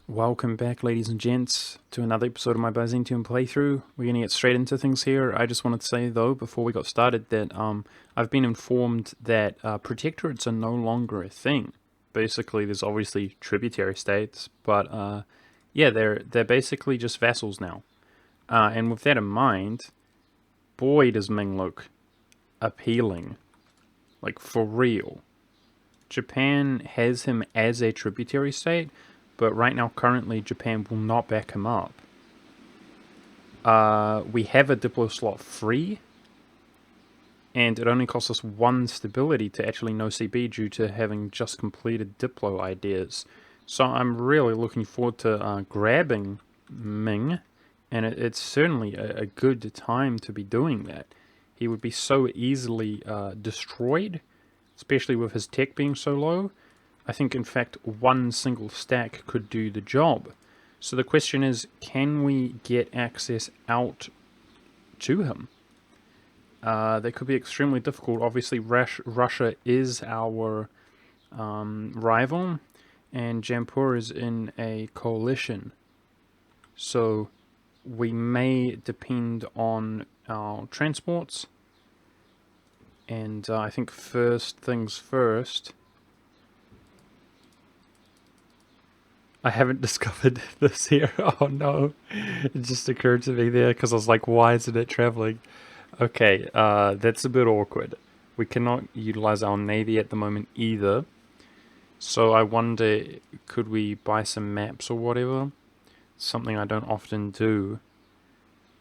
Welcome back, ladies and gents, to another episode of my Byzantium playthrough. We're going to get straight into things here. I just wanted to say, though, before we got started, that I've been informed that protectorates are no longer a thing. Basically, there's obviously tributary states, but yeah, they're basically just vassals now. And with that in mind, boy, does Ming look appealing. Like, for real. Japan has him as a tributary state, but right now, currently, Japan will not back him up. We have a Diplo slot free, and it only costs us 1 stability to actually no CB due to having just completed Diplo ideas. So I'm really looking forward to grabbing Ming, and it's certainly a good time to be doing that. He would be so easily destroyed, especially with his tech being so low. I think, in fact, one single stack could do the job. So the question is, can we get access out to him? That could be extremely difficult. Obviously, Russia is our rival, and Jampur is in a coalition. So we may depend on our transports. And I think first things first, I haven't discovered this here. Oh no. It just occurred to me there because I was like, why isn't it traveling? Okay, that's a bit awkward. We cannot utilize our navy at the moment either. So I wonder, could we buy some maps or whatever? Something I don't often do.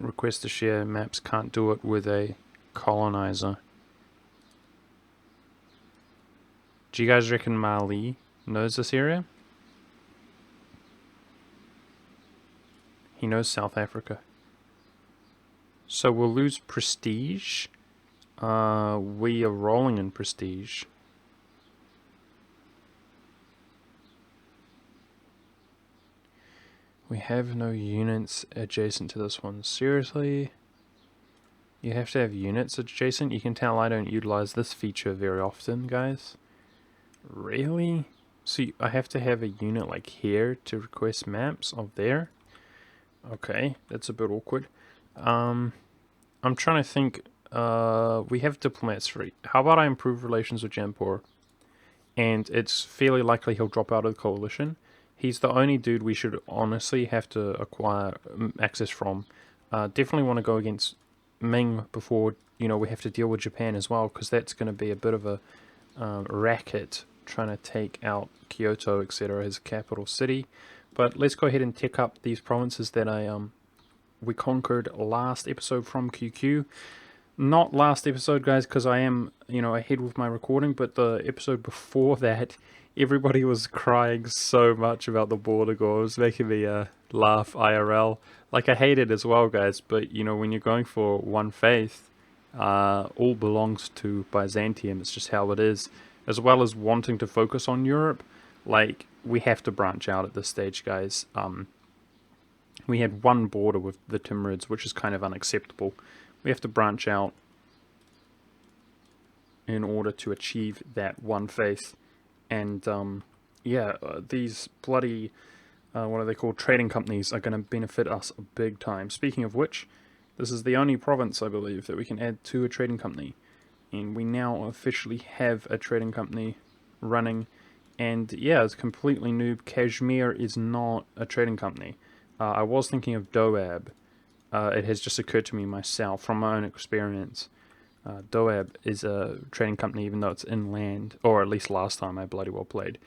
Request to share maps, can't do it with a colonizer. Do you guys reckon Mali knows this area? He knows South Africa. So we'll lose prestige. We are rolling in prestige. We have no units adjacent to this one. Seriously? You have to have units adjacent? You can tell I don't utilize this feature very often, guys. Really? So I have to have a unit like here to request maps of there? Okay, that's a bit awkward. I'm trying to think. We have diplomats free. How about I improve relations with Jampur? And it's fairly likely he'll drop out of the coalition. He's the only dude we should honestly have to acquire access from. Definitely want to go against Ming before we have to deal with Japan as well, because that's going to be a bit of a racket trying to take out Kyoto, etc., his capital city. But let's go ahead and tick up these provinces that we conquered last episode from QQ. Not last episode, guys, because I am, ahead with my recording, but the episode before that, everybody was crying so much about the border gore. It was making me laugh IRL. Like, I hate it as well, guys, but, when you're going for one faith, all belongs to Byzantium. It's just how it is. As well as wanting to focus on Europe, like, we have to branch out at this stage, guys. We had one border with the Timurids, which is kind of unacceptable. We have to branch out in order to achieve that one faith. And, these bloody, what are they called, trading companies are going to benefit us big time. Speaking of which, this is the only province, I believe, that we can add to a trading company. And we now officially have a trading company running. And yeah, it's completely noob. Kashmir is not a trading company. I was thinking of Doab. It has just occurred to me myself from my own experience. Doab is a trading company even though it's inland, or at least last time I bloody well played.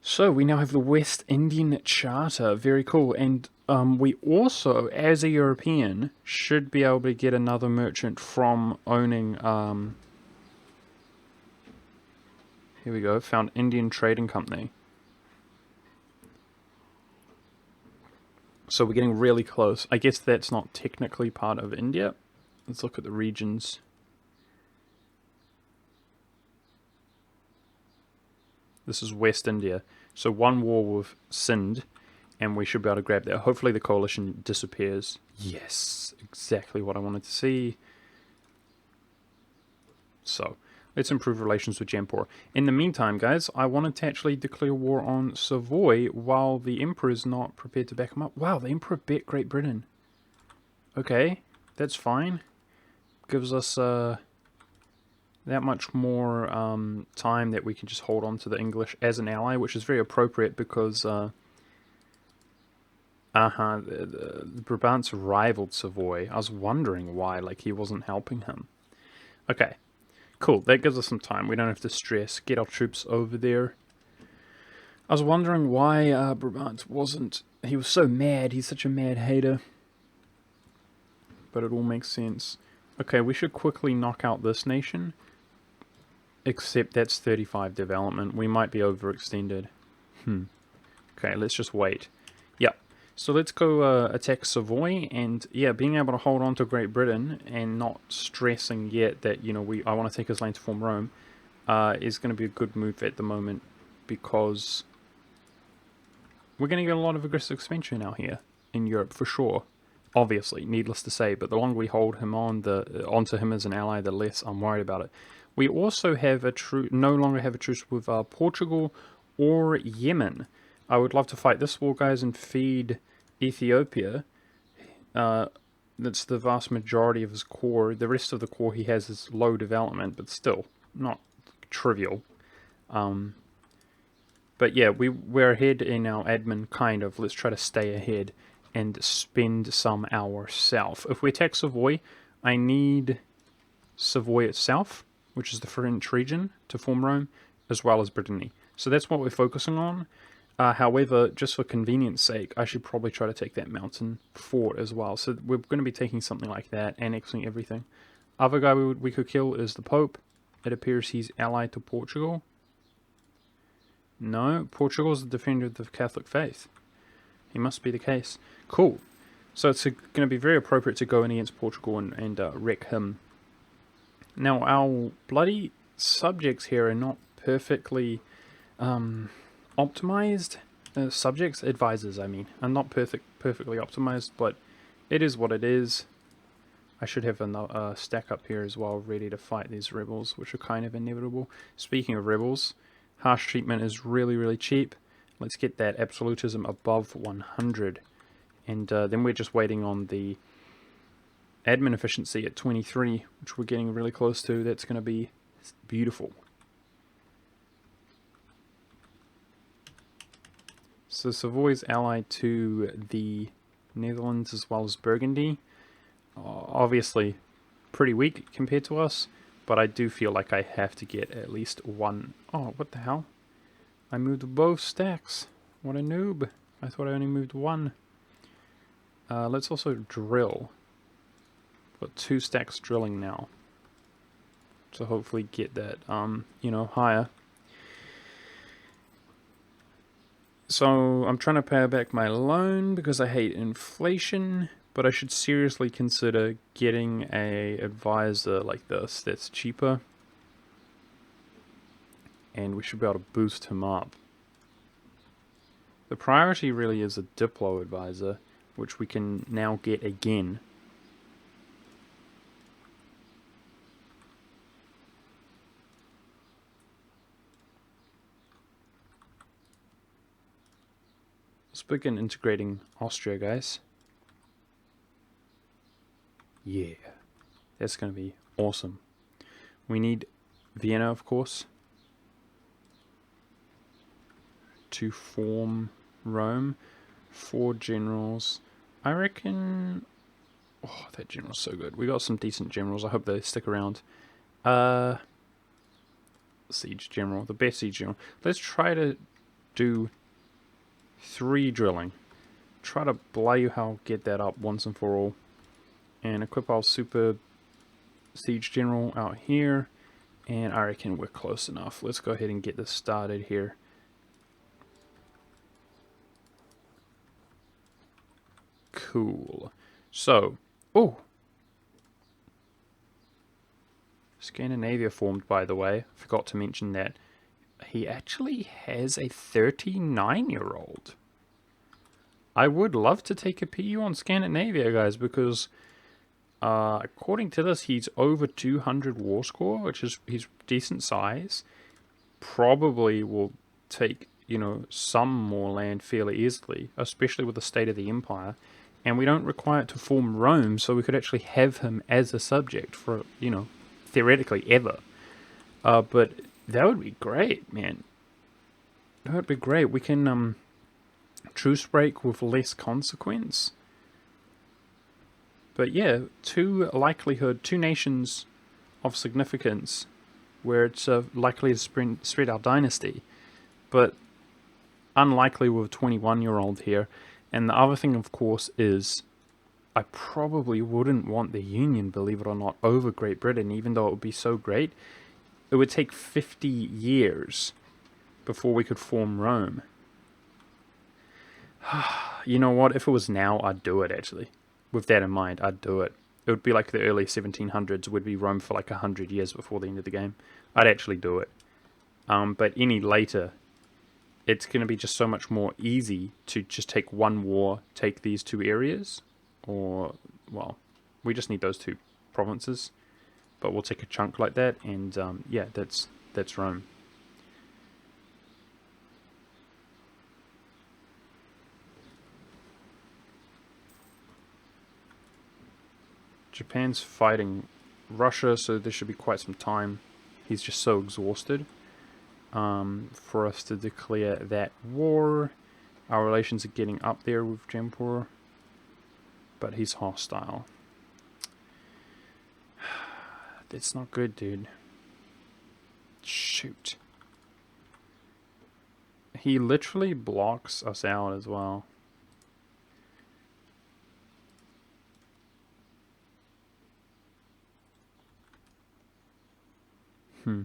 So we now have the West Indian Charter, very cool, and we also, as a European, should be able to get another merchant from owning, here we go, found Indian Trading Company. So we're getting really close. I guess that's not technically part of India. Let's look at the regions. This is West India. So one war with Sind, and we should be able to grab that. Hopefully the coalition disappears. Yes, exactly what I wanted to see. So Let's improve relations with Jampur. In the meantime, guys, I wanted to actually declare war on Savoy while the Emperor's not prepared to back him up. Wow, the Emperor bet Great Britain. Okay, that's fine. Gives us that much more time that we can just hold on to the English as an ally, which is very appropriate because the Brabants rivaled Savoy. I was wondering why, like, he wasn't helping him. Okay. Cool, that gives us some time. We don't have to stress. Get our troops over there. I was wondering why Brabant wasn't... He was so mad. He's such a mad hater. But it all makes sense. Okay, we should quickly knock out this nation. Except that's 35 development. We might be overextended. Okay, let's just wait. Yep. So let's go attack Savoy, and yeah, being able to hold on to Great Britain and not stressing yet that, you know, I want to take his lane to form Rome is going to be a good move at the moment, because we're going to get a lot of aggressive expansion out here in Europe for sure. Obviously, needless to say, but the longer we hold him onto him as an ally, the less I'm worried about it. We also have no longer have a truce with Portugal or Yemen. I would love to fight this war, guys, and feed Ethiopia. That's the vast majority of his core. The rest of the core he has is low development, but still not trivial. But yeah, we're ahead in our admin, kind of. Let's try to stay ahead and spend some ourselves. If we attack Savoy, I need Savoy itself, which is the French region, to form Rome, as well as Brittany. So that's what we're focusing on. However, just for convenience sake, I should probably try to take that mountain fort as well. So we're going to be taking something like that, annexing everything. Other guy we could kill is the Pope. It appears he's allied to Portugal. No, Portugal's the defender of the Catholic faith. He must be the case. Cool. So it's going to be very appropriate to go in against Portugal and wreck him. Now, our bloody subjects here are not perfectly optimized. Subjects, advisors, I mean. Are not perfectly optimized, but it is what it is. I should have a stack up here as well, ready to fight these rebels, which are kind of inevitable. Speaking of rebels, harsh treatment is really, really cheap. Let's get that absolutism above 100. And then we're just waiting on the admin efficiency at 23, which we're getting really close to. That's going to be beautiful. So Savoy's allied to the Netherlands as well as Burgundy. Obviously pretty weak compared to us, but I do feel like I have to get at least one. Oh, what the hell? I moved both stacks. What a noob. I thought I only moved one. Let's also drill. Got 2 stacks drilling now. So hopefully get that, you know, higher. So I'm trying to pay back my loan because I hate inflation, but I should seriously consider getting a advisor like this that's cheaper. And we should be able to boost him up. The priority really is a Diplo advisor, which we can now get again. Let's begin integrating Austria, guys. Yeah, that's going to be awesome. We need Vienna, of course, to form Rome. 4 generals. I reckon... Oh, that general's so good. We got some decent generals. I hope they stick around. Siege general. The best siege general. Let's try to do 3 drilling. Try to Blauhau get that up once and for all. And equip our super siege general out here. And I reckon we're close enough. Let's go ahead and get this started here. Cool. So, oh! Scandinavia formed, by the way. Forgot to mention that. He actually has a 39-year-old. I would love to take a PU on Scandinavia, guys, because According to this, he's over 200 war score, which is he's decent size. Probably will take, some more land fairly easily, especially with the state of the empire. And we don't require it to form Rome, so we could actually have him as a subject for, theoretically ever. But that would be great, man. That would be great. We can truce break with less consequence. But yeah, two nations of significance where it's likely to spread our dynasty. But unlikely with a 21-year-old here. And the other thing, of course, is I probably wouldn't want the Union, believe it or not, over Great Britain, even though it would be so great. It would take 50 years before we could form Rome. You know what? If it was now, I'd do it, actually. With that in mind, I'd do it. It would be like the early 1700s. It would be Rome for like 100 years before the end of the game. I'd actually do it. But any later, it's going to be just so much more easy to just take one war, take these two areas. Or, well, we just need those two provinces. But we'll take a chunk like that, and yeah, that's Rome. Japan's fighting Russia, so there should be quite some time. He's just so exhausted for us to declare that war. Our relations are getting up there with Jampur, but he's hostile. That's not good, dude. Shoot. He literally blocks us out as well. I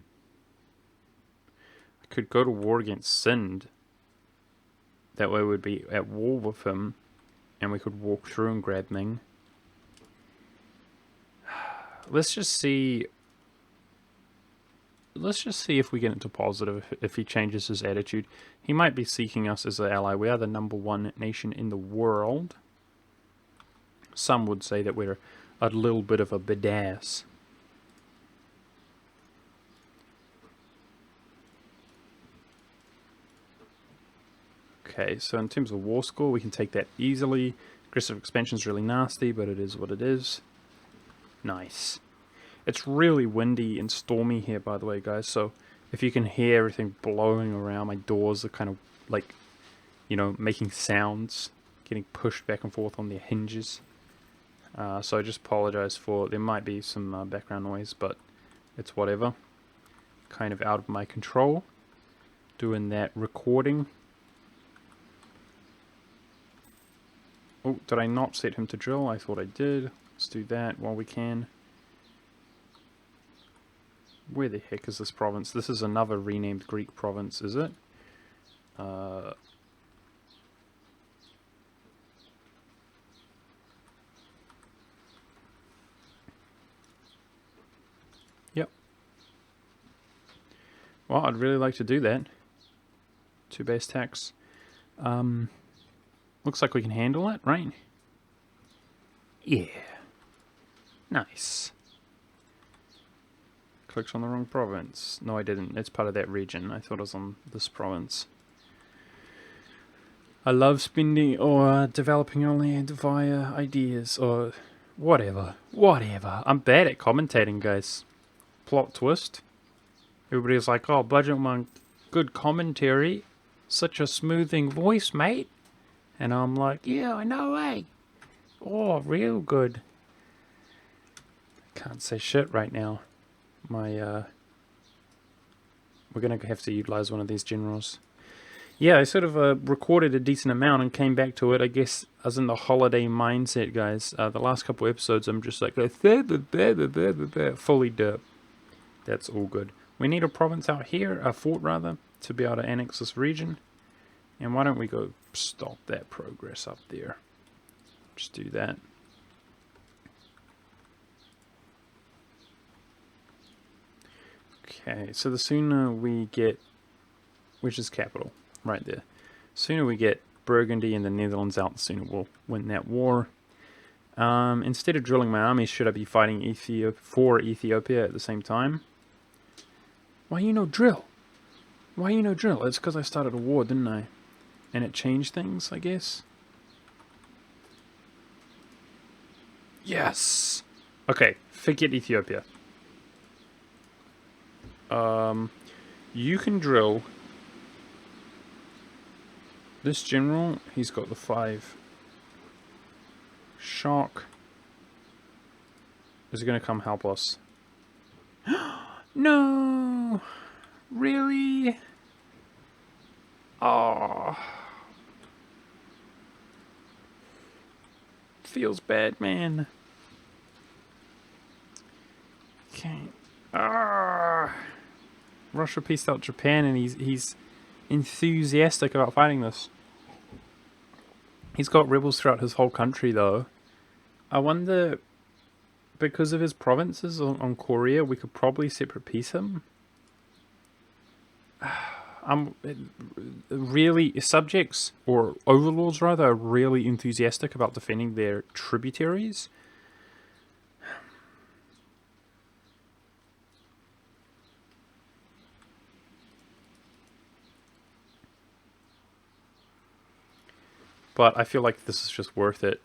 could go to war against Sind. That way we'd be at war with him, and we could walk through and grab Ming. Let's just see if we get into positive, if he changes his attitude. He might be seeking us as an ally. We are the #1 nation in the world. Some would say that we're a little bit of a badass. Okay, so in terms of war score, we can take that easily. Aggressive expansion is really nasty, but it is what it is. Nice. It's really windy and stormy here, by the way, guys, so if you can hear everything blowing around, my doors are kind of like, making sounds, getting pushed back and forth on their hinges. So I just apologize for, there might be some background noise, but it's whatever. Kind of out of my control. Doing that recording. Oh, did I not set him to drill? I thought I did. Let's do that while we can. Where the heck is this province? This is another renamed Greek province, is it? Yep. Well, I'd really like to do that. 2 base tax. Looks like we can handle it, right? Yeah. Nice. Clicked on the wrong province. No, I didn't. It's part of that region. I thought it was on this province. I love spending or developing our land via ideas or whatever. Whatever. I'm bad at commentating, guys. Plot twist. Everybody's like, oh, Budget Monk, good commentary. Such a smoothing voice, mate. And I'm like, yeah, I know, eh? Oh, real good. I can't say shit right now. We're gonna have to utilize one of these generals. Yeah, I sort of recorded a decent amount and came back to it. I guess I was in the holiday mindset, guys. The last couple episodes, I'm just like, fully derp. That's all good. We need a province out here, a fort rather, to be able to annex this region. And why don't we go stop that progress up there? Just do that. Okay, so the sooner we get, which is capital, right there. Sooner we get Burgundy and the Netherlands out, the sooner we'll win that war. Instead of drilling my army, should I be fighting for Ethiopia at the same time? Why you no drill? Why you no drill? It's because I started a war, didn't I? And it changed things, I guess. Yes! Okay, forget Ethiopia. You can drill. This general, he's got the 5. Shock. Is he going to come help us? No! Really? Oh. Feels bad, man. Okay. Russia pieced out Japan, and he's enthusiastic about fighting this. He's got rebels throughout his whole country, though. I wonder, because of his provinces on Korea, we could probably separate peace him. Really, subjects, or overlords rather, are really enthusiastic about defending their tributaries. But I feel like this is just worth it.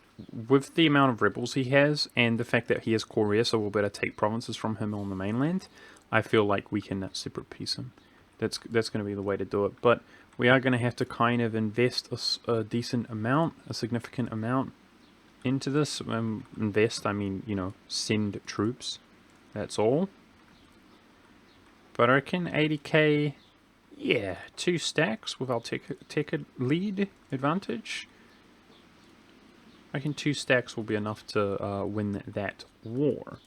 With the amount of rebels he has, and the fact that he has Korea, so we'll better take provinces from him on the mainland, I feel like we can separate peace him. That's going to be the way to do it. But we are going to have to kind of invest a decent amount, a significant amount into this. Invest, I mean, you know, send troops. That's all. But I reckon 80k, yeah, 2 stacks with our tech lead advantage. I reckon 2 stacks will be enough to win that war.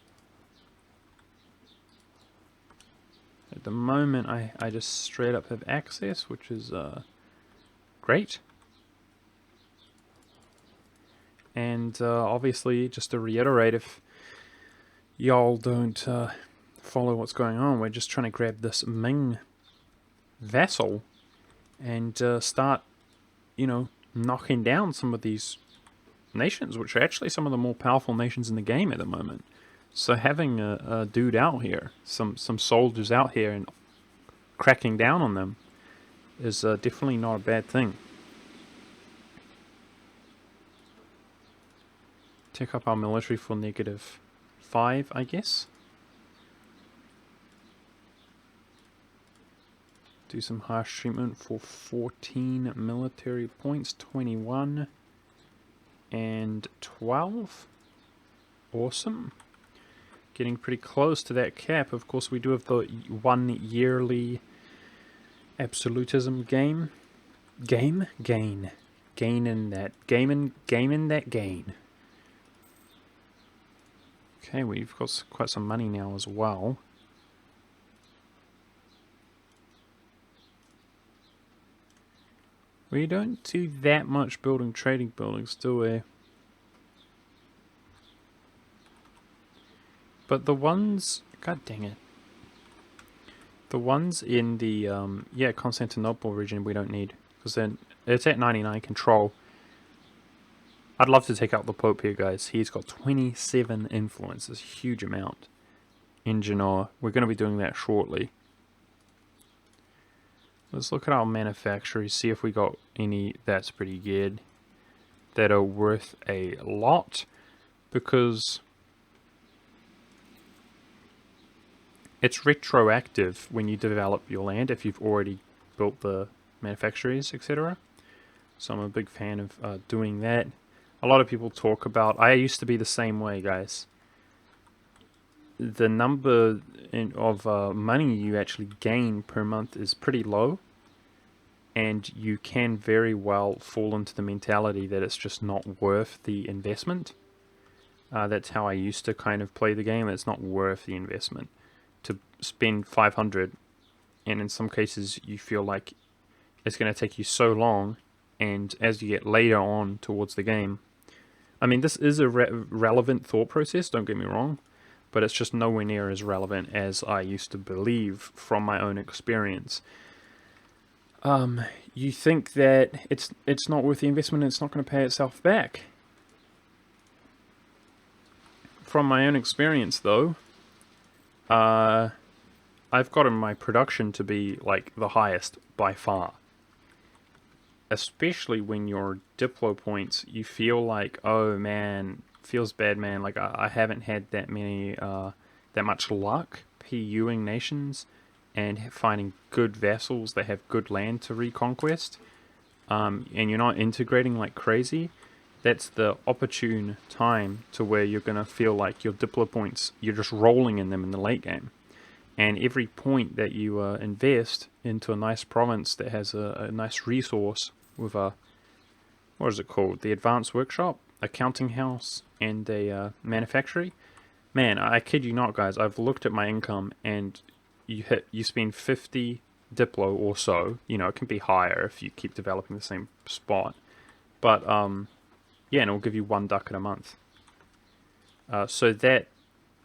At the moment, I just straight up have access, which is great. And obviously, just to reiterate, if y'all don't follow what's going on, we're just trying to grab this Ming vassal and start, you know, knocking down some of these nations, which are actually some of the more powerful nations in the game at the moment. So having a dude out here, some soldiers out here and cracking down on them is definitely not a bad thing. Take up our military for -5, I guess. Do some harsh treatment for 14 military points, 21 and 12. Awesome. Getting pretty close to that cap. Of course, we do have the 1 yearly absolutism gain. Gain in that gain. Okay, we've got quite some money now as well. We don't do that much building trading buildings, do we? But the ones, god dang it, the ones in the Constantinople region we don't need, because then it's at 99 control. I'd love to take out the Pope here, guys. He's got 27 influence, it's a huge amount in Genoa. We're going to be doing that shortly. Let's look at our manufacturers, see if we got any that's pretty good, that are worth a lot, because it's retroactive when you develop your land if you've already built the manufacturers, etc. So I'm a big fan of doing that. A lot of people talk about, I used to be the same way, guys. The number of money you actually gain per month is pretty low, and you can very well fall into the mentality that it's just not worth the investment. That's how I used to kind of play the game. It's not worth the investment to spend 500, and in some cases you feel like it's going to take you so long, and as you get later on towards the game, I mean, this is a relevant thought process, don't get me wrong, but it's just nowhere near as relevant as I used to believe from my own experience. You think that it's not worth the investment and it's not going to pay itself back. from my own experience, though, I've gotten my production to be, like, the highest by far. Especially when your Diplo points, you feel like, oh man, feels bad, man. Like, I haven't had that much luck PUing nations and finding good vassals that have good land to reconquest. And you're not integrating like crazy. That's the opportune time to where you're going to feel like your Diplo points, you're just rolling in them in the late game. And every point that you invest into a nice province that has a nice resource with a, what is it called? The Advanced Workshop, a counting house, and a manufactory. Man, I kid you not, guys. I've looked at my income, and you spend 50 Diplo or so. You know, it can be higher if you keep developing the same spot. But yeah, and it'll give you 1 ducat a month. So that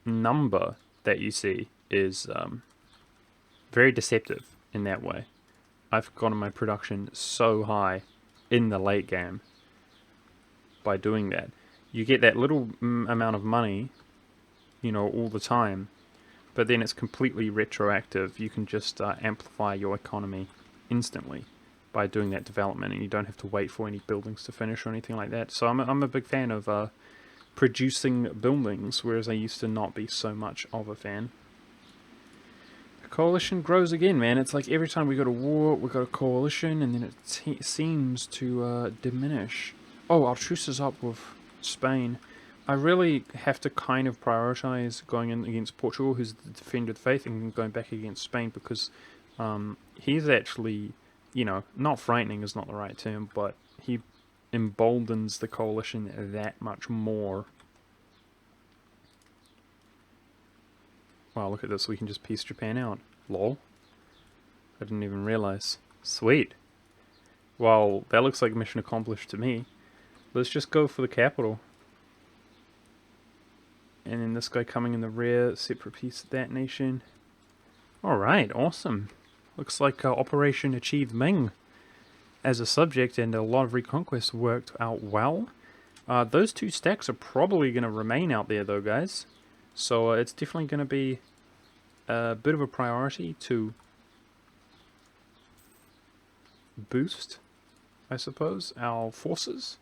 number that you see is very deceptive in that way. I've gotten my production so high in the late game by doing that. You get that little amount of money, you know, all the time, but then it's completely retroactive. You can just amplify your economy instantly by doing that development, and you don't have to wait for any buildings to finish or anything like that. So I'm a big fan of producing buildings, whereas I used to not be so much of a fan. The coalition grows again, man. It's like every time we go to war, we got a coalition, and then it seems to diminish. Oh, our truce is up with Spain. I really have to kind of prioritize going in against Portugal, who's the defender of the faith, and going back against Spain, because he's actually, you know, not frightening is not the right term, but he emboldens the coalition that much more. Wow, look at this. We can just piece Japan out. Lol. I didn't even realize. Sweet. Well, that looks like mission accomplished to me. Let's just go for the capital. And then this guy coming in the rear, separate piece of that nation. Alright, awesome. Looks like Operation Achieve Ming as a subject, and a lot of reconquest worked out well. Those 2 stacks are probably going to remain out there though, guys. So it's definitely going to be a bit of a priority to boost, I suppose, our forces.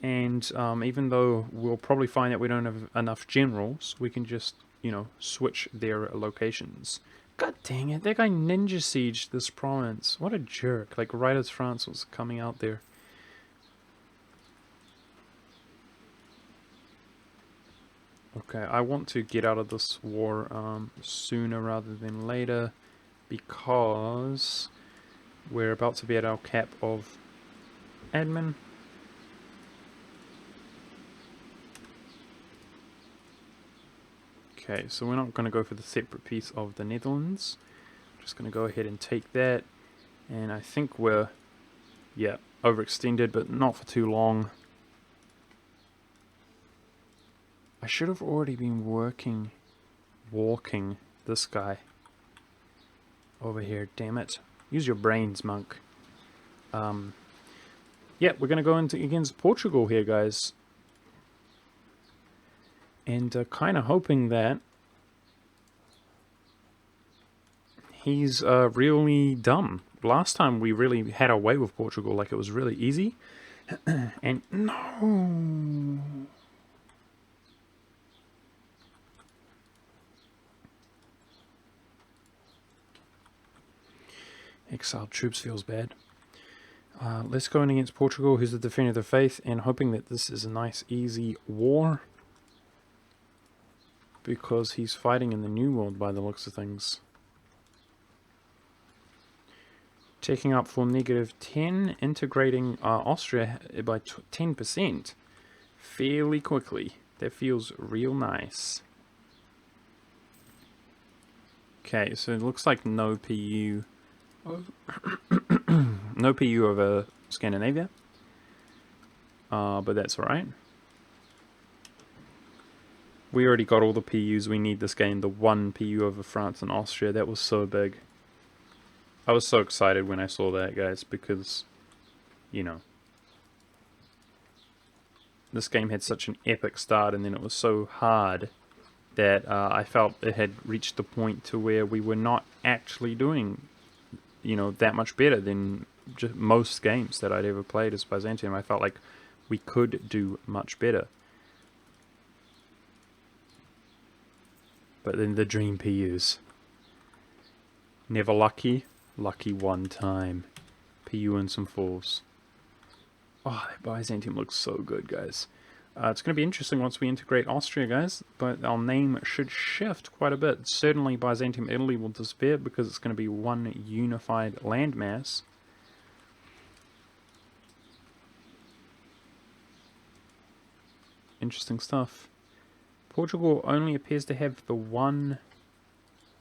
And even though we'll probably find that we don't have enough generals, we can just, you know, switch their locations. God dang it, that guy ninja sieged this province. What a jerk. Like, right as France was coming out there. Okay, I want to get out of this war sooner rather than later, because we're about to be at our cap of admin. Okay, so we're not going to go for the separate piece of the Netherlands. Just going to go ahead and take that. And I think we're, yeah, overextended, but not for too long. I should have already been walking this guy over here, damn it. Use your brains, monk. Yeah, we're going to go into against Portugal here, guys. And kind of hoping that he's really dumb. Last time we really had our way with Portugal, like it was really easy. And no. Exiled troops feels bad. Let's go in against Portugal, who's the defender of the faith, and hoping that this is a nice, easy war. Because he's fighting in the New World by the looks of things. Taking up for -10, integrating Austria by 10%. Fairly quickly. That feels real nice. Okay, so it looks like no PU. No PU over Scandinavia. But that's alright. We already got all the PUs we need this game. The 1 PU over France and Austria. That was so big. I was so excited when I saw that, guys, because, you know, this game had such an epic start, and then it was so hard that I felt it had reached the point to where we were not actually doing, you know, that much better than just most games that I'd ever played as Byzantium. I felt like we could do much better. But then the dream PUs. Never lucky, lucky one time. PU and some fours. Oh, that Byzantium looks so good, guys. It's going to be interesting once we integrate Austria, guys, but our name should shift quite a bit. Certainly Byzantium Italy will disappear because it's going to be one unified landmass. Interesting stuff. Portugal only appears to have the one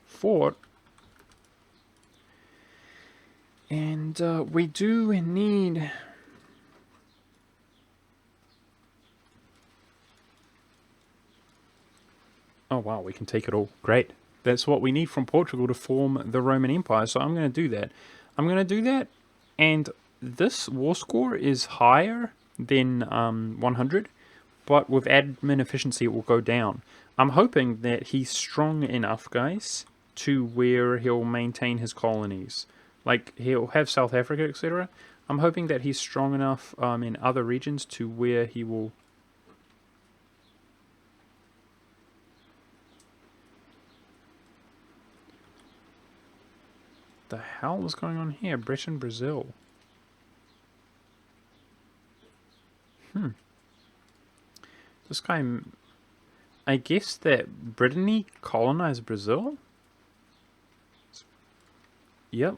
fort. And we do need... Oh wow, we can take it all. Great. That's what we need from Portugal to form the Roman Empire, so I'm going to do that. I'm going to do that, and this war score is higher than 100, but with admin efficiency it will go down. I'm hoping that he's strong enough, guys, to where he'll maintain his colonies. Like, he'll have South Africa, etc. I'm hoping that he's strong enough in other regions to where he will... The hell is going on here? Britain, Brazil. This guy... I guess that Brittany colonized Brazil? Yep.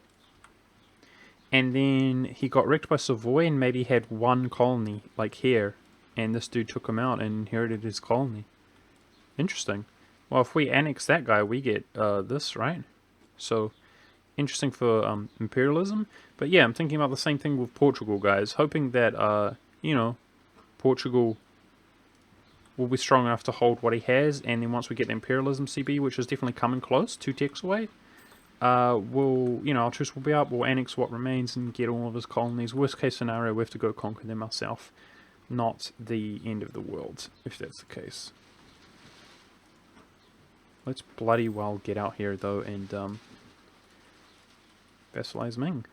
And then he got wrecked by Savoy and maybe had one colony, like here. And this dude took him out and inherited his colony. Interesting. Well, if we annex that guy, we get this, right? So... interesting for imperialism. But yeah, I'm thinking about the same thing with Portugal, guys. Hoping that, you know, Portugal will be strong enough to hold what he has. And then once we get the imperialism CB, which is definitely coming close, 2 techs away, we'll, you know, our truce will be up. We'll annex what remains and get all of his colonies. Worst case scenario, we have to go conquer them ourselves. Not the end of the world, if that's the case. Let's bloody well get out here, though, and, vassalize Ming.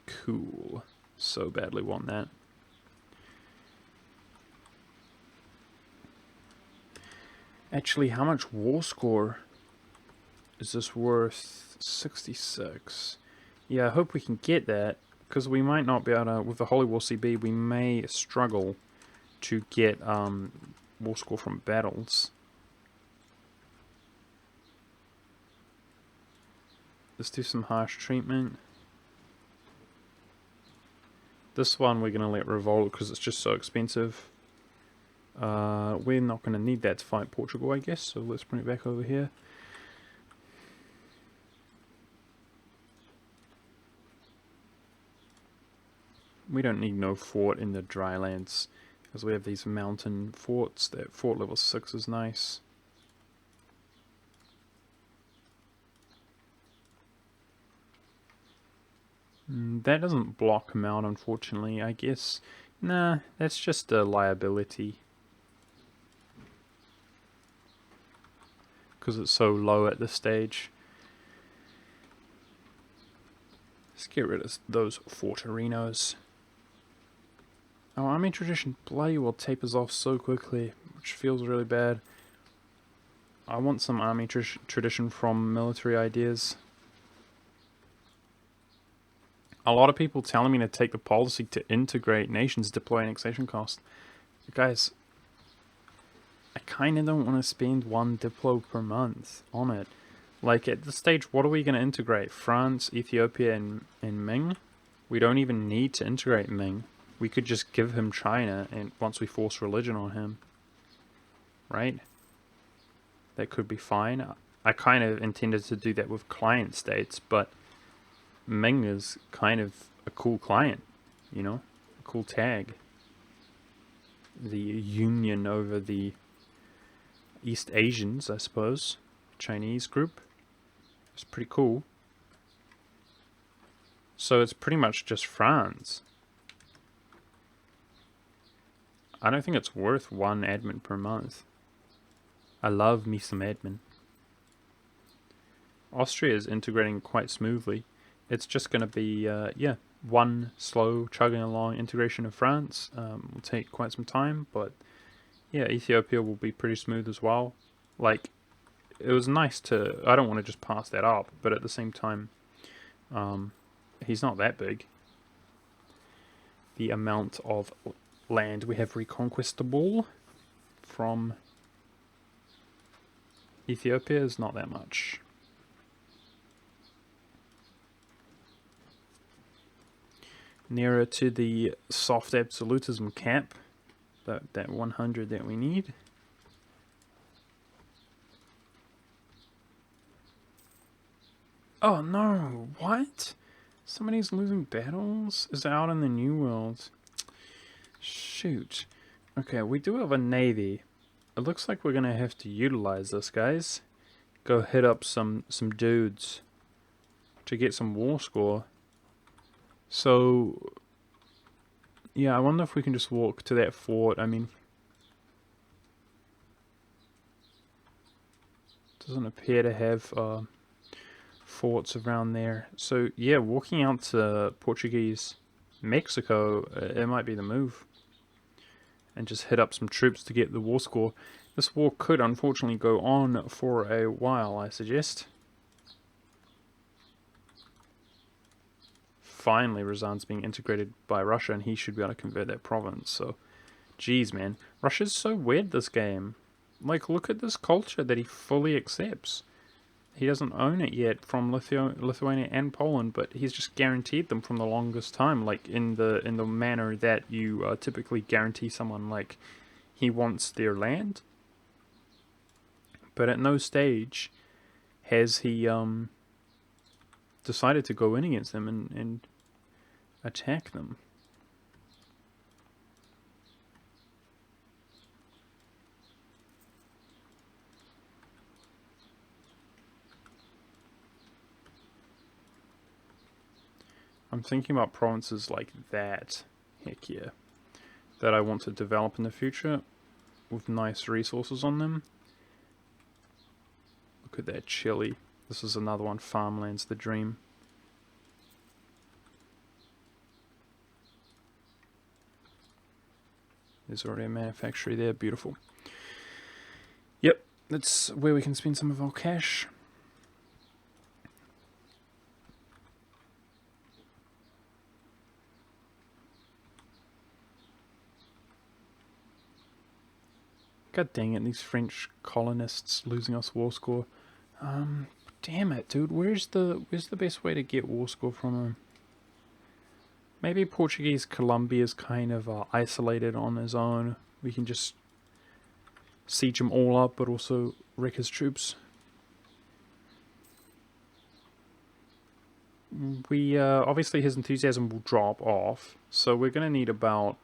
Cool. So badly want that. Actually, how much war score is this worth? 66. Yeah, I hope we can get that, because we might not be able to, with the Holy War CB, we may struggle to get war score from battles. Let's do some harsh treatment. This one we're going to let revolt because it's just so expensive. We're not going to need that to fight Portugal, I guess, so let's bring it back over here. We don't need no fort in the drylands, because we have these mountain forts. That fort level 6 is nice. That doesn't block him out, unfortunately, I guess. Nah, that's just a liability. Because it's so low at this stage. Let's get rid of those Forterinos. Our army tradition bloody well tapers off so quickly, which feels really bad. I want some army tradition from military ideas. A lot of people telling me to take the policy to integrate nations, deploy annexation cost. Guys, I kind of don't want to spend 1 diplo per month on it. Like, at this stage, what are we going to integrate? France, Ethiopia, and Ming? We don't even need to integrate Ming. We could just give him China, and once we force religion on him. Right? That could be fine. I kind of intended to do that with client states, but Ming is kind of a cool client, you know? A cool tag. The union over the East Asians, I suppose. Chinese group. It's pretty cool. So it's pretty much just France. I don't think it's worth 1 admin per month. I love me some admin. Austria is integrating quite smoothly. It's just going to be, yeah, one slow chugging along integration of France. Will take quite some time, but yeah, Ethiopia will be pretty smooth as well. Like, it was nice to, I don't want to just pass that up, but at the same time, he's not that big. The amount of land we have reconquistable from Ethiopia is not that much. Nearer to the soft absolutism cap, that 100 that we need. Oh no, what? Somebody's losing battles? Is it out in the New World? Shoot. Okay, we do have a navy. It looks like we're gonna have to utilize this, guys. Go hit up some dudes to get some war score. So, yeah, I wonder if we can just walk to that fort. I mean, doesn't appear to have forts around there. So, yeah, walking out to Portuguese Mexico, it might be the move. And just hit up some troops to get the war score. This war could unfortunately go on for a while, I suggest. Finally, Ryazan's being integrated by Russia, and he should be able to convert that province. So, geez, man, Russia's so weird this game. Like, look at this culture that he fully accepts. He doesn't own it yet from Lithuania and Poland, but he's just guaranteed them from the longest time. Like in the manner that you typically guarantee someone, like he wants their land. But at no stage has he decided to go in against them and attack them. I'm thinking about provinces like that, heck yeah, that I want to develop in the future with nice resources on them. Look at that Chile. This is another one, farmland's the dream. There's already a manufactory there, beautiful. Yep, that's where we can spend some of our cash. God dang it, these French colonists losing us war score. Damn it, dude. Where's the best way to get war score from them? Maybe Portuguese Colombia is kind of isolated on his own. We can just siege him all up, but also wreck his troops. We obviously his enthusiasm will drop off, so we're gonna need about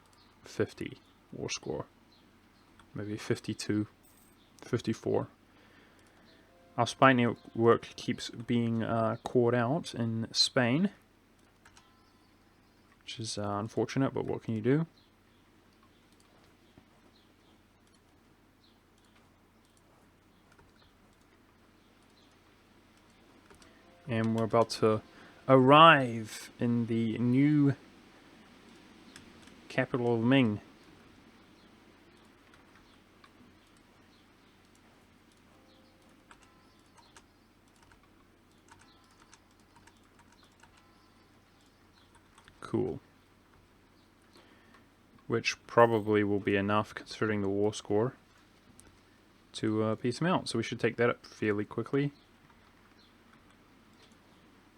50 war score. Maybe 52, 54. Our spy network keeps being caught out in Spain, which is unfortunate, but what can you do? And we're about to arrive in the new capital of Ming. Cool. Which probably will be enough considering the war score to piece him out. So we should take that up fairly quickly.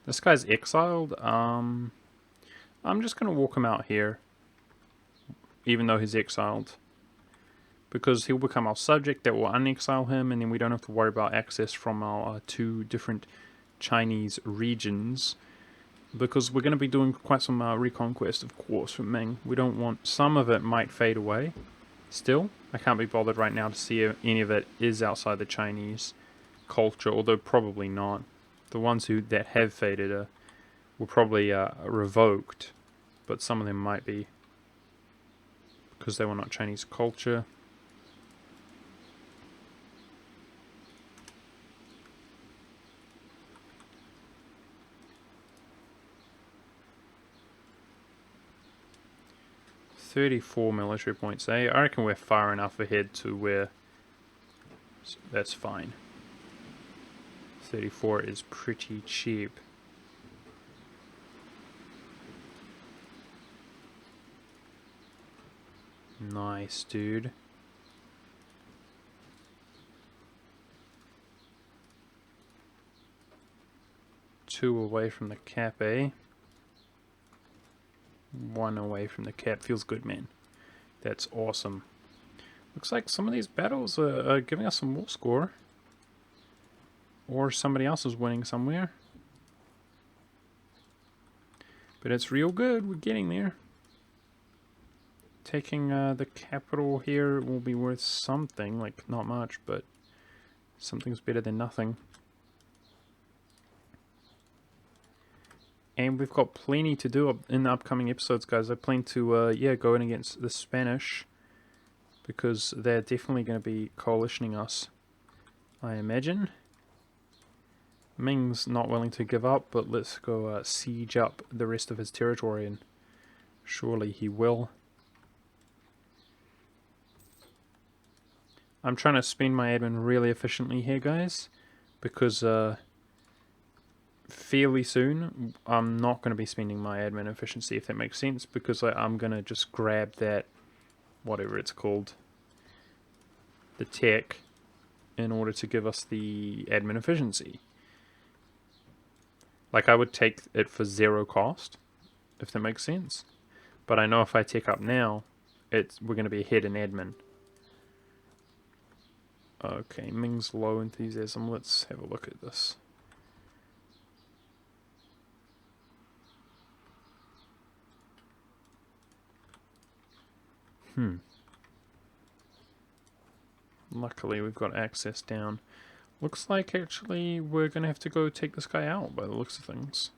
This guy's exiled. I'm just going to walk him out here, even though he's exiled, because he'll become our subject. That will unexile him, and then we don't have to worry about access from our 2 different Chinese regions, because we're going to be doing quite some reconquest, of course, from Ming. We don't want... Some of it might fade away still. I can't be bothered right now to see if any of it is outside the Chinese culture, although probably not. The ones that have faded were probably revoked, but some of them might be, because they were not Chinese culture. $34 military points, eh? I reckon we're far enough ahead to where that's fine. 34 is pretty cheap. Nice, dude. Two away from the cap, eh? One away from the cap. Feels good, man. That's awesome. Looks like some of these battles are giving us some war score. Or somebody else is winning somewhere. But it's real good. We're getting there. Taking the capital here will be worth something. Like, not much, but something's better than nothing. And we've got plenty to do in the upcoming episodes, guys. I plan to, yeah, go in against the Spanish. Because they're definitely going to be coalitioning us, I imagine. Ming's not willing to give up, but let's go siege up the rest of his territory, and surely he will. I'm trying to spend my admin really efficiently here, guys, because fairly soon I'm not going to be spending my admin efficiency, if that makes sense, because I'm going to just grab that, whatever it's called, the tech, in order to give us the admin efficiency. Like, I would take it for 0 cost, if that makes sense. But I know if I tech up now, we're going to be ahead in admin. Okay, Ming's low enthusiasm. Let's have a look at this. Luckily, we've got access down. Looks like, actually, we're going to have to go take this guy out, by the looks of things.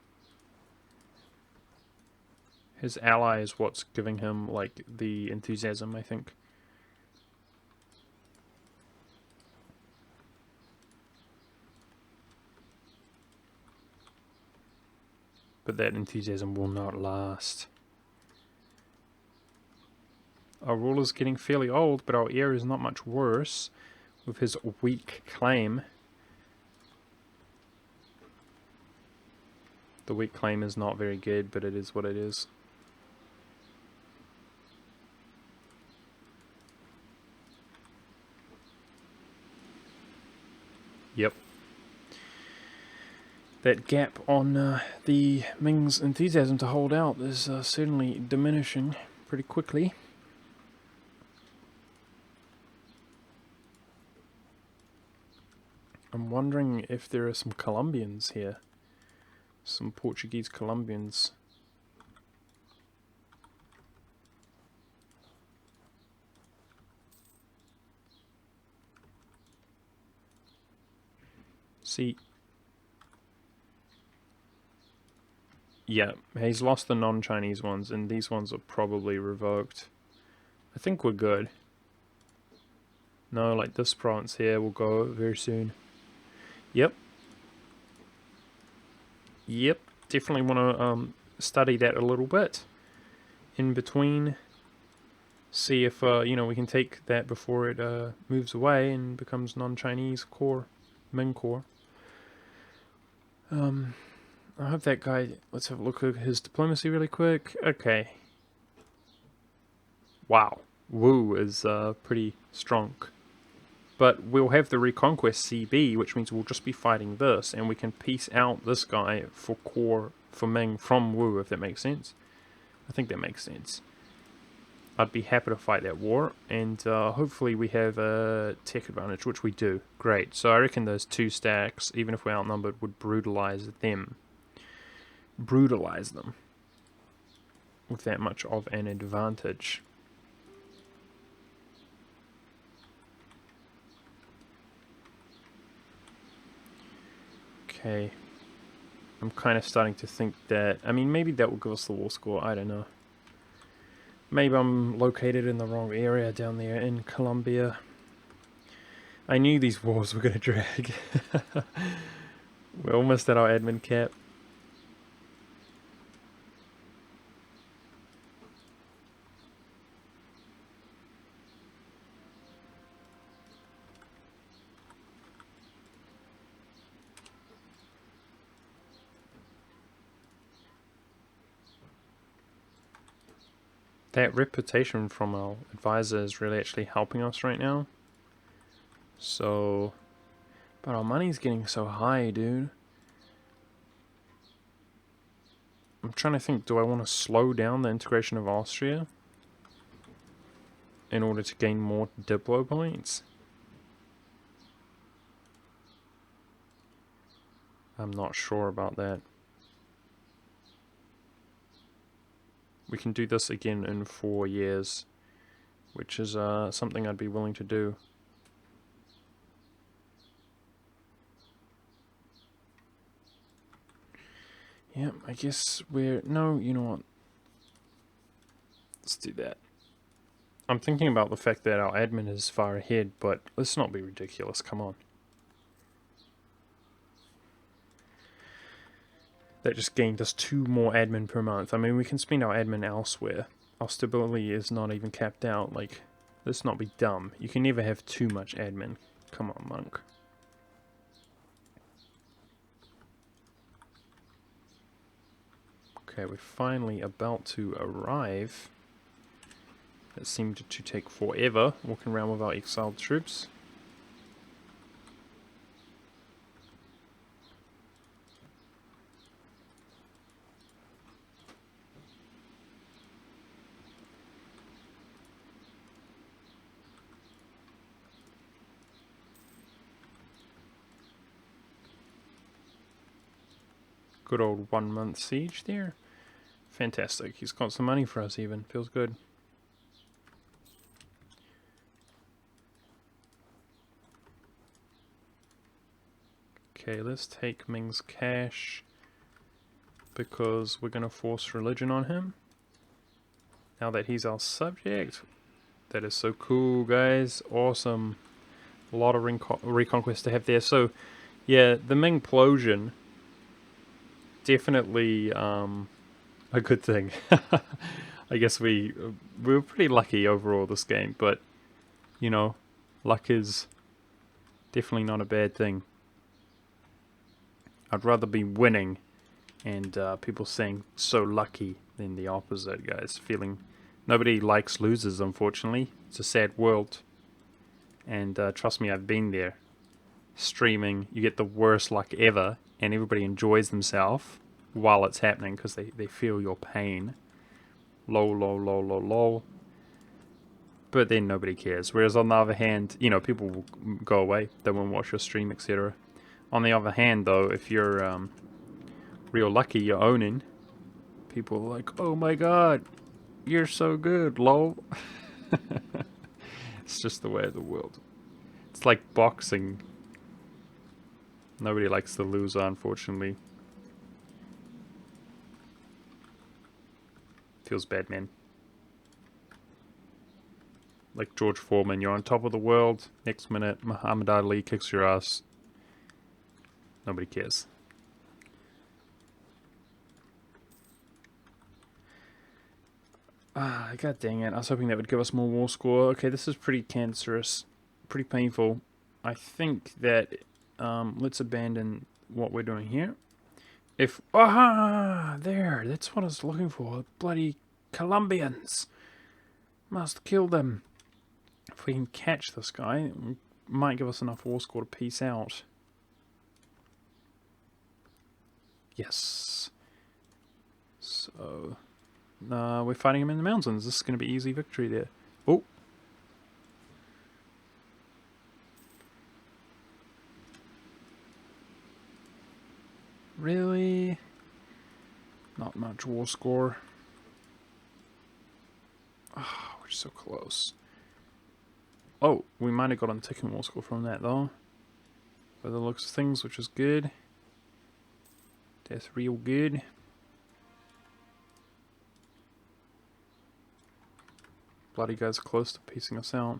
His ally is what's giving him, like, the enthusiasm, I think. But that enthusiasm will not last. Our ruler's getting fairly old, but our heir is not much worse, with his weak claim. The weak claim is not very good, but it is what it is. Yep. That gap on the Ming's enthusiasm to hold out is certainly diminishing pretty quickly. I'm wondering if there are some Colombians here. Some Portuguese Colombians. See. Yeah, he's lost the non-Chinese ones, and these ones are probably revoked. I think we're good. No, like this province here will go very soon. Yep. Yep, definitely want to study that a little bit in between. See if, you know, we can take that before it moves away and becomes non-Chinese core, Ming core. I hope that guy, let's have a look at his diplomacy really quick. Okay. Wow. Wu is pretty strong. But we'll have the Reconquest CB, which means we'll just be fighting this, and we can piece out this guy for core, for Ming from Wu, if that makes sense. I think that makes sense. I'd be happy to fight that war, and hopefully we have a tech advantage, which we do. Great. So I reckon those 2 stacks, even if we're outnumbered, would brutalize them. Brutalize them. With that much of an advantage. Okay. I'm kind of starting to think that, I mean, maybe that will give us the war score, I don't know. Maybe I'm located in the wrong area down there in Colombia. I knew these wars were going to drag. We're almost at our admin cap. That reputation from our advisor is really actually helping us right now. So, but our money's getting so high, dude. I'm trying to think, do I want to slow down the integration of Austria in order to gain more Diplo points? I'm not sure about that. We can do this again in 4 years, which is something I'd be willing to do. Yeah, I guess we're... No, you know what? Let's do that. I'm thinking about the fact that our admin is far ahead, but let's not be ridiculous, come on. That just gained us 2 more admin per month. I mean, we can spend our admin elsewhere. Our stability is not even capped out. Like, let's not be dumb. You can never have too much admin. Come on, monk. Okay, we're finally about to arrive. It seemed to take forever, walking around with our exiled troops. Good old 1 month siege there. Fantastic. He's got some money for us even. Feels good. Okay, let's take Ming's cash because we're going to force religion on him. Now that he's our subject. That is so cool, guys. Awesome. A lot of reconquest to have there. So, yeah, the Mingplosion, definitely a good thing. I guess we were pretty lucky overall this game, but, you know, luck is definitely not a bad thing. I'd rather be winning and people saying so lucky than the opposite, guys. Feeling nobody likes losers, unfortunately. It's a sad world. And trust me, I've been there. Streaming, you get the worst luck ever, and everybody enjoys themselves while it's happening because they feel your pain. Lol, lol, lol, lol, lol. But then nobody cares. Whereas on the other hand, you know, people will go away. They won't watch your stream, etc. On the other hand, though, if you're real lucky, you're owning, people are like, oh my god, you're so good, lol. It's just the way of the world. It's like boxing. Nobody likes the loser, unfortunately. Feels bad, man. Like George Foreman, you're on top of the world. Next minute, Muhammad Ali kicks your ass. Nobody cares. Ah, god dang it. I was hoping that would give us more war score. Okay, this is pretty cancerous. Pretty painful. I think that let's abandon what we're doing here. If... Aha! There! That's what I was looking for. Bloody Colombians! Must kill them. If we can catch this guy, it might give us enough war score to peace out. Yes. So... we're fighting him in the mountains. This is going to be easy victory there. Oh! Really? Not much war score. Oh, we're so close. Oh, we might have got on ticking war score from that though. By the looks of things, which is good. That's real good. bloody guy's close to piecing us out.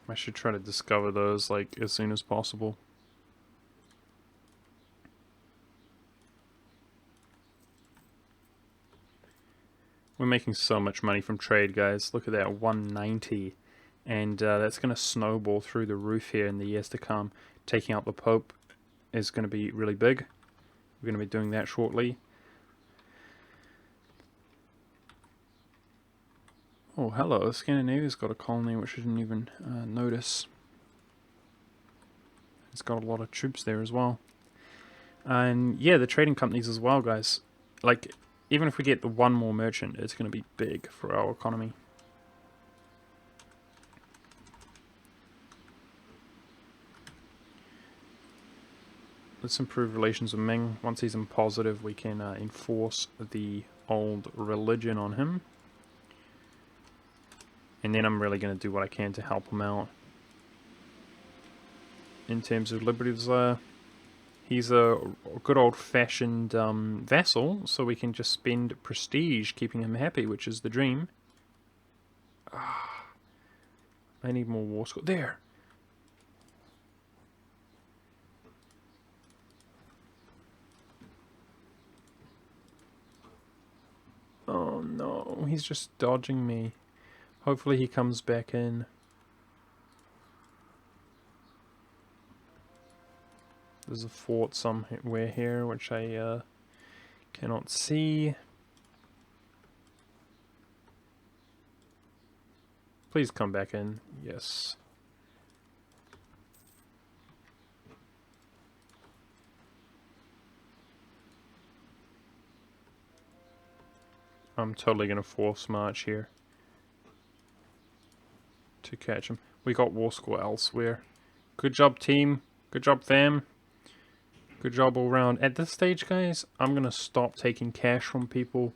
I should try to discover those like as soon as possible. We're making so much money from trade, guys. Look at that, 190. And that's going to snowball through the roof here in the years to come. Taking out the Pope is going to be really big. We're going to be doing that shortly. Oh, hello. Scandinavia's got a colony which I didn't even notice. It's got a lot of troops there as well. And yeah, the trading companies as well, guys. Like, even if we get the one more merchant, it's going to be big for our economy. Let's improve relations with Ming. Once he's in positive, we can enforce the old religion on him. And then I'm really going to do what I can to help him out. In terms of liberties, he's a good old-fashioned vassal, so we can just spend prestige keeping him happy, which is the dream. I need more war score. There! Oh no, he's just dodging me. Hopefully he comes back in. There's a fort somewhere here, which I cannot see. Please come back in. Yes. I'm totally going to force march here to catch him. We got war score elsewhere. Good job, team. Good job, fam. Good job all round. At this stage, guys, I'm going to stop taking cash from people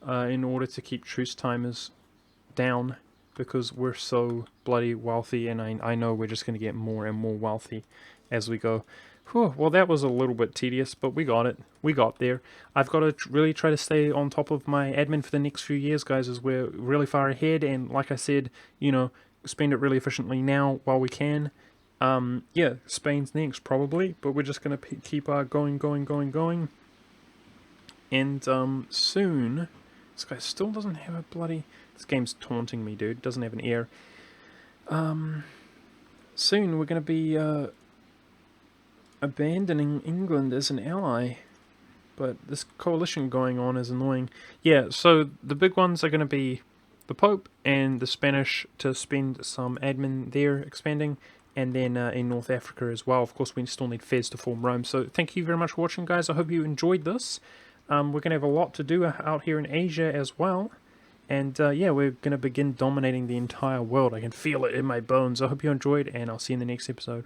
in order to keep truce timers down, because we're so bloody wealthy, and I know we're just going to get more and more wealthy as we go. Whew, well, that was a little bit tedious, but we got it. We got there. I've got to really try to stay on top of my admin for the next few years, guys, as we're really far ahead, and like I said, you know, spend it really efficiently now while we can. Yeah, Spain's next probably, but we're just going to keep going. And soon, this guy still doesn't have a bloody... This game's taunting me, dude. Doesn't have an ear. Soon we're going to be abandoning England as an ally. But this coalition going on is annoying. Yeah, so the big ones are going to be the Pope and the Spanish to spend some admin there expanding. And then in North Africa as well. Of course, we still need Fez to form Rome. So thank you very much for watching, guys. I hope you enjoyed this. We're going to have a lot to do out here in Asia as well. And yeah, we're going to begin dominating the entire world. I can feel it in my bones. I hope you enjoyed, and I'll see you in the next episode.